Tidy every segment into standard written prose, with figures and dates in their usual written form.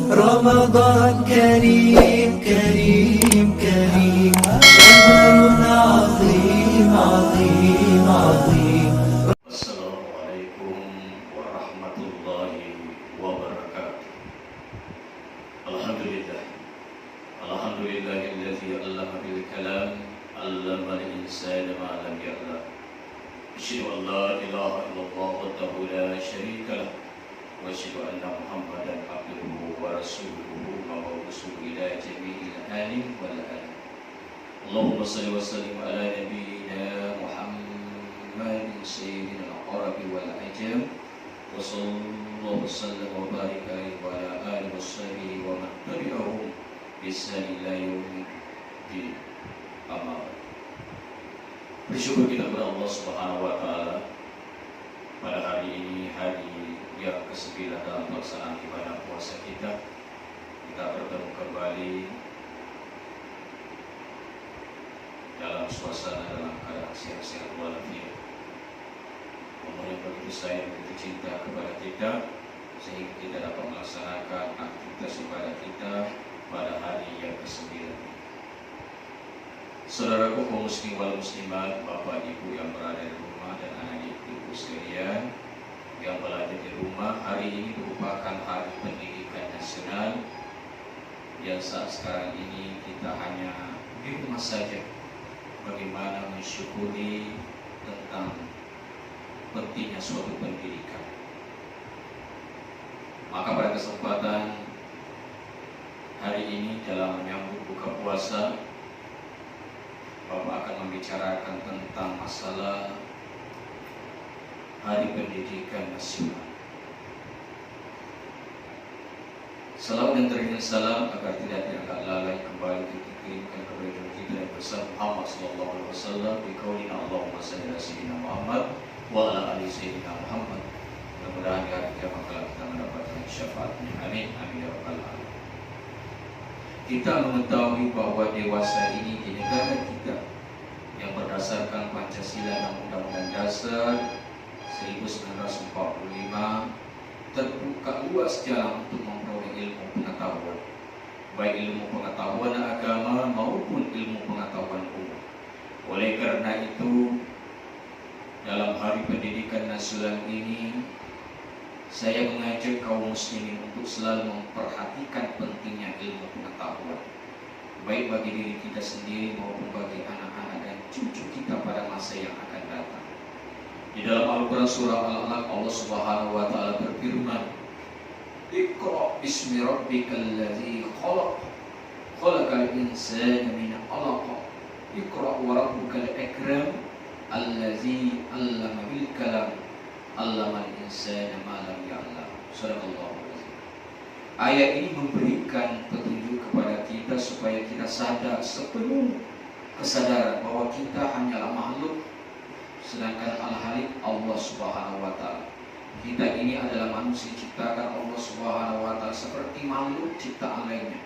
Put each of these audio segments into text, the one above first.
رمضان كريم كريم كريم، شهر عظيم عظيم عظيم. السلام عليكم ورحمة الله وبركاته. الحمد لله الذي علم بالكلام علم الإنسان ما لم يعلم. أشهد أن لا إله إلا الله وحده لا شريك له، وأشهد أن محمدا عبده ورسوله مبعوث إلى جميع العالم والآل. اللهم صل وسلم على نبينا محمد سيد العرب والعجم، وصلى الله وسلم وبارك عليه وعلى آله وصحبه ومن تبعهم بإحسان إلى يوم الدين. Amma ba'd. Bersyukur kita kepada Allah Subhanahu wa taala pada hari ini, hari yang ke-9 dalam pelaksanaan ibadah puasa kita. Kita bertemu kembali dalam suasana, dalam keadaan sehat-sehat walafiat. Allah yang begitu sayang, begitu cinta kepada kita, sehingga kita dapat melaksanakan aktivitas ibadah kita pada hari yang ke-9 ini. Saudaraku kaum muslim wal muslimat, bapak ibu yang berada di rumah dan anak ibu sekalian yang belajar di rumah, hari ini merupakan hari pendidikan nasional yang saat sekarang ini kita hanya di rumah saja. Bagaimana mensyukuri tentang pentingnya suatu pendidikan. Maka pada kesempatan hari ini dalam menyambut buka puasa, Bapak akan membicarakan tentang masalah Hari Pendidikan Nasional. Salam dan terima salam agar tidak lalai kembali dikirimkan kepada kita dan besar Muhammad sallallahu alaihi wasallam bi qaulina Allahumma shalli ala sayyidina Muhammad wa ala ali sayyidina Muhammad. Mudah-mudahan di hari kiamat kita mendapatkan syafaatnya. Amin amin ya rabbal alamin. Kita mengetahui bahwa dewasa ini di negara kita yang berdasarkan Pancasila dan Undang-Undang Dasar 1945 terbuka luas jalan untuk memperoleh ilmu pengetahuan, baik ilmu pengetahuan agama maupun ilmu pengetahuan umum. Oleh karena itu, dalam Hari Pendidikan Nasional ini, saya mengajak kaum muslimin untuk selalu memperhatikan pentingnya ilmu pengetahuan, baik bagi diri kita sendiri maupun bagi anak-anak dan cucu kita pada masa yang akan datang. Di dalam Al-Quran surah Al-Alaq, Allah Subhanahu wa taala berfirman, "Iqra bismi rabbikal ladzi khalaq, khalaqal insana min 'alaq, iqra wa rabbukal akram, allazi 'allama bil kalam, 'allamal insana ma lam ya'lam." Subhanallah. Ayat ini memberikan petunjuk kepada kita supaya kita sadar sepenuh kesadaran bahwa kita hanyalah makhluk, sedangkan Al-Halik Allah Subhanahu wa taala. Kita ini adalah manusia ciptakan Allah Subhanahu wa taala seperti makhluk ciptaan lainnya.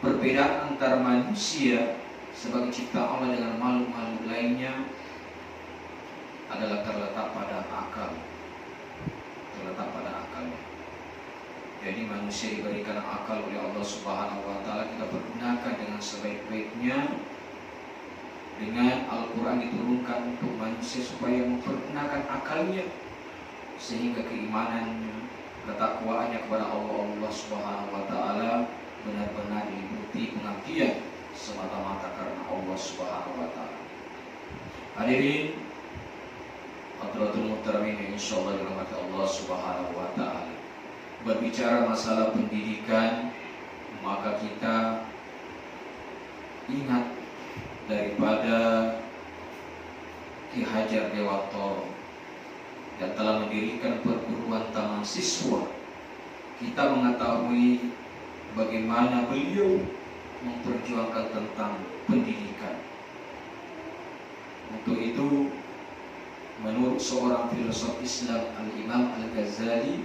Perbedaan antara manusia sebagai ciptaan Allah dengan makhluk-makhluk lainnya adalah terletak pada akal. Terletak pada akalnya. Jadi manusia diberikan akal oleh Allah Subhanahu wa taala, kita pergunakan dengan sebaik-baiknya. Dengan Al-Quran diturunkan untuk manusia supaya mempergunakan akalnya, sehingga keimanannya, ketakwaannya kepada Allah Subhanahu wa taala benar-benar diliputi pengabdian semata-mata karena Allah Subhanahu wa taala. Hadirin hadratul muhtaramin insyaallah dirahmati Allah Subhanahu wa taala. Berbicara masalah pendidikan, maka kita ingat daripada Ki Hajar Dewantoro yang telah mendirikan perguruan taman siswa. Kita mengetahui bagaimana beliau memperjuangkan tentang pendidikan. Untuk itu, menurut seorang filosof Islam Al-Imam Al-Ghazali,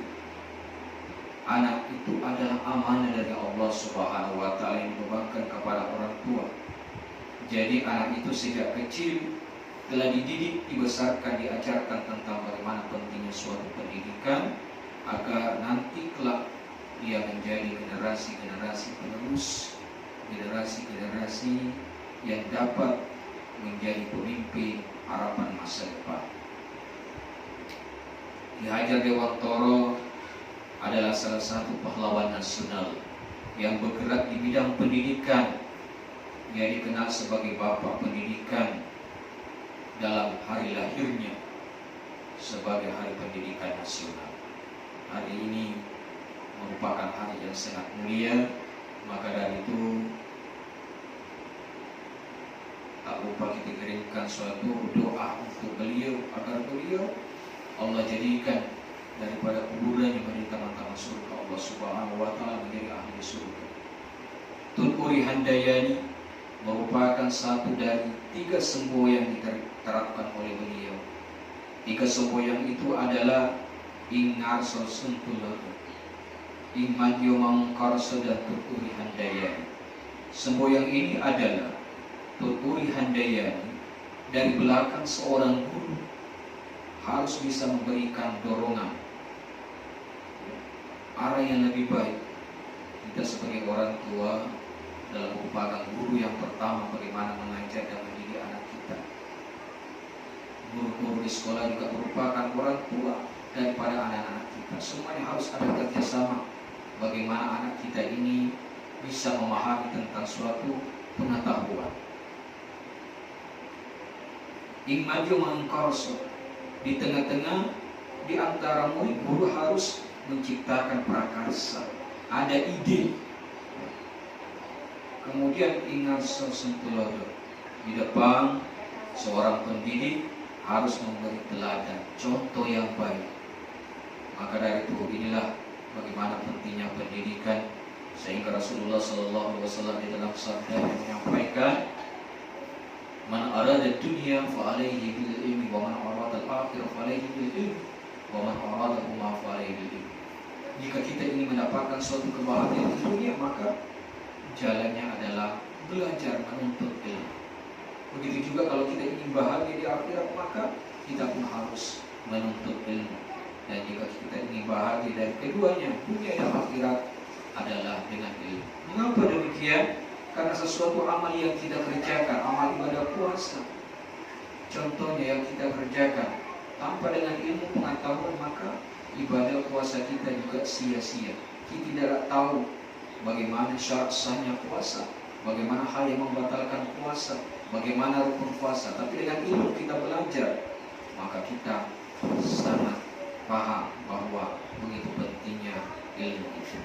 anak itu adalah amanah dari Allah Subhanahu wa taala yang dibebankan kepada orang tua. Jadi anak itu sejak kecil telah dididik, dibesarkan, diajarkan tentang bagaimana pentingnya suatu pendidikan. dia menjadi generasi-generasi penerus, generasi-generasi yang dapat menjadi pemimpin harapan masa depan. Ki Hajar Dewantara adalah salah satu pahlawan nasional yang bergerak di bidang pendidikan. Ia dikenal sebagai bapak pendidikan dalam hari lahirnya sebagai Hari Pendidikan Nasional. Hari ini merupakan hari yang sangat mulia, maka dari itu tak lupa kita kirimkan suatu doa untuk beliau agar beliau Allah jadikan daripada kuburannya menjadi taman-taman surga Allah Subhanahu wa taala, menjadi ahli surga. Tun Uri Handayani merupakan satu dari 3 semboyan yang diterapkan oleh beliau. 3 semboyan itu adalah Ingarso Suntulodo, Imanyo Mangkarso, dan Tun Uri Handayani. Semboyan ini adalah Tun Uri Handayani dari belakang seorang guru harus bisa memberikan dorongan arah yang lebih baik. Kita sebagai orang tua dalam merupakan guru yang pertama bagaimana mengajar dan mendidik anak kita. Guru-guru di sekolah juga merupakan orang tua daripada anak-anak kita. Semuanya harus ada kerjasama bagaimana anak kita ini bisa memahami tentang suatu pengetahuan. Ingmajo Mangkarso, di tengah-tengah di antara murid, guru harus menciptakan prakarsa, ada ide. Kemudian Ingarso Suntulodo, di depan seorang pendidik harus memberi teladan, contoh yang baik. Maka dari itu inilah bagaimana pentingnya pendidikan, sehingga Rasulullah SAW di dalam sabda yang menyampaikan, man arada dunya fa alaihi bil ilmi wa man arada al-akhirah fa alaihi bil ilmi wa man arada huma fa alaihi bil ilmi. Jika kita ingin mendapatkan suatu kebahagiaan di dunia, maka jalannya adalah belajar menuntut ilmu. Begitu juga kalau kita ingin bahagia di akhirat, maka kita pun harus menuntut ilmu. Dan jika kita ingin bahagia dari keduanya, dunia dan akhirat, adalah dengan ilmu. Mengapa demikian? Karena sesuatu amal yang kita kerjakan, amal ibadah puasa, contohnya yang kita kerjakan tanpa dengan ilmu pengetahuan, maka ibadah puasa kita juga sia-sia. Kita tidak tahu bagaimana syarat sahnya puasa, bagaimana hal yang membatalkan puasa, bagaimana rukun puasa. Tapi dengan ilmu kita belajar, maka kita sangat paham bahwa begitu pentingnya ilmu itu.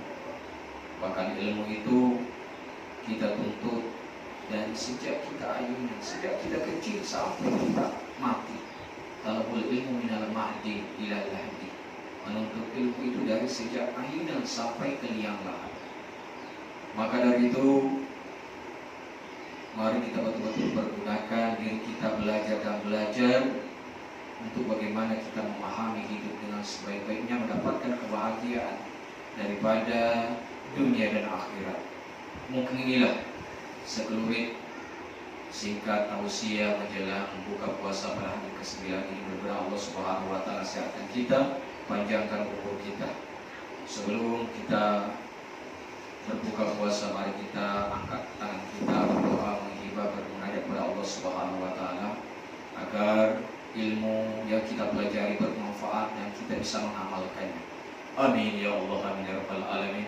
Bahkan ilmu itu kita tuntut dari sejak kita ayunan, sejak kita kecil sampai kita mati. Talabul ilmu minal mahdi ilal lahdi. Menuntut ilmu itu dari sejak ayunan sampai ke liang lahat. Maka dari itu, mari kita betul-betul pergunakan diri kita belajar dan belajar untuk bagaimana kita memahami hidup dengan sebaik-baiknya, mendapatkan kebahagiaan daripada dunia dan akhirat. Mungkin inilah sekelumit singkat tausiah menjelang buka puasa pada hari ke-9 ini. Berdoa Allah Subhanahu wa taala sehatkan kita, panjangkan umur kita. Sebelum kita berbuka puasa, mari kita angkat tangan kita berdoa, menghibah, bermunajat kepada Allah Subhanahu wa taala agar ilmu yang kita pelajari bermanfaat dan kita bisa mengamalkannya. Amin ya Allah, amin ya rabbal alamin.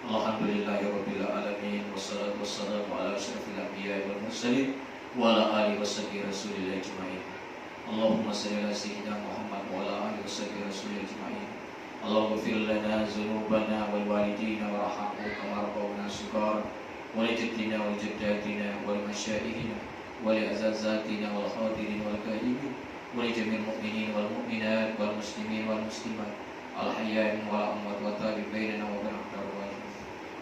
Alhamdulillahirabbil alamin, wassalatu wassalamu ala asyrafil anbiya'i wal mursalin wa ala alihi washabihi rasulillah ajmain. Allahumma shalli ala sayyidina Muhammad wa ala alihi washabihi rasulillah ajmain. Allahumma ighfir lana dzunubana wal walidina warhamhum kama rabbawna shighar wa li jaddina wa jaddatina wa li masyayikhina wa li azazatina wal hadirin wal ghaibin wa li jami'il mu'minin wal mu'minat wal muslimin wal muslimat al hayyin wal amwat wa tabi bainana wa bain aqrabina.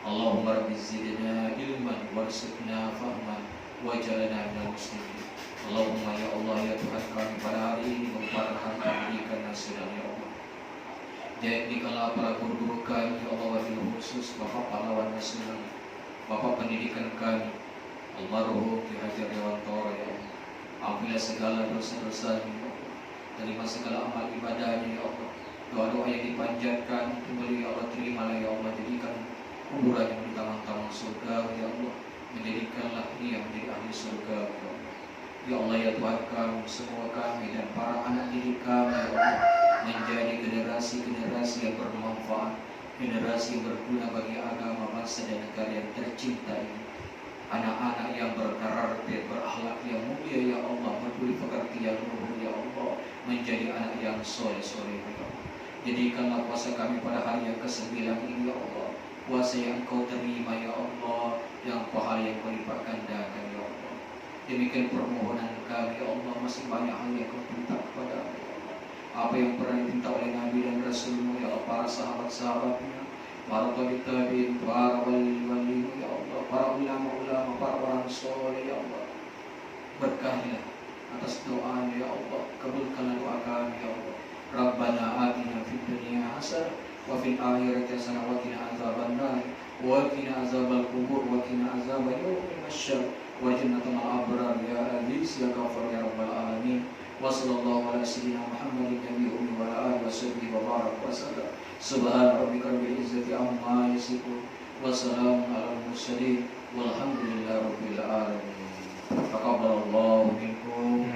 Allahumma rabbi zidna ilman warzuqna fahman waj'alna minal muslimin. Allahumma ya Allah ya Tuhan kami, pada hari ini merupakan hari pendidikan nasional ya Allah. Jadikanlah para guru-guru kami ya Allah, wabil khusus Bapak pahlawan nasional, Bapak pendidikan kami almarhum Ki Hajar Dewantara ya Allah. Ampunilah segala dosa-dosanya ya Allah, terima segala amal ibadahnya ya Allah. Doa-doa yang yang dipanjatkan untuk beliau ya Allah, terimalah ya Allah, jadikan kuburannya di taman-taman surga ya Allah, menjadikanlah dia menjadi ahli surga ya Allah. Ya Allah ya Tuhan kami, semua kami dan para anak didik kami ya Allah, menjadi generasi-generasi yang bermanfaat, generasi yang berguna bagi agama, bangsa dan negara yang tercinta ini. Anak-anak yang berkarakter, berakhlak yang mulia ya Allah, berbudi pekerti yang luhur ya Allah, menjadi anak yang soleh-soleh ya Allah. Jadikanlah puasa kami pada hari yang ke-9 ini ya Allah, puasa yang Engkau terima ya Allah, yang pahala yang Kau lipat gandakan ya Allah. Demikian permohonan kami ya Allah, masih banyak hal yang Kau minta kepada kami ya Allah. Apa yang pernah diminta oleh Nabi dan Rasul-Mu ya Allah, para sahabat-sahabatnya, para tabi'in, para wali-wali ya Allah, para ulama-ulama, para orang soleh ya Allah. Berkahnya atas doanya ya Allah, kabulkanlah doa kami ya Allah. Rabbana atina fid dunya hasanah wa fil akhirati hasanah wa qina azabannar wa qina azabal qubur wa qina azabal yawmil mahsyar wa jannatul abrar ya aziz ya ghafar ya rabbal alamin. Wa sallallahu ala sayyidina Muhammadin nabiyyi ummi wa ala alihi washabbihi wa barak wa sallam. Subhana rabbika rabbil izzati amma yasifun wa salamun alal mursalin walhamdulillahi rabbil alamin. Taqabbalallahu minkum.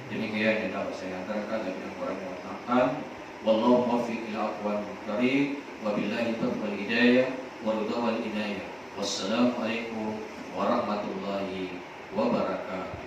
Demikian yang dapat saya antarkan dan yang kurang mengatakan. Wallahu muwaffiq ila aqwamit thariq wa billahi taufiq wal hidayah wa ridha wal inayah. Wassalamu alaikum warahmatullahi wabarakatuh.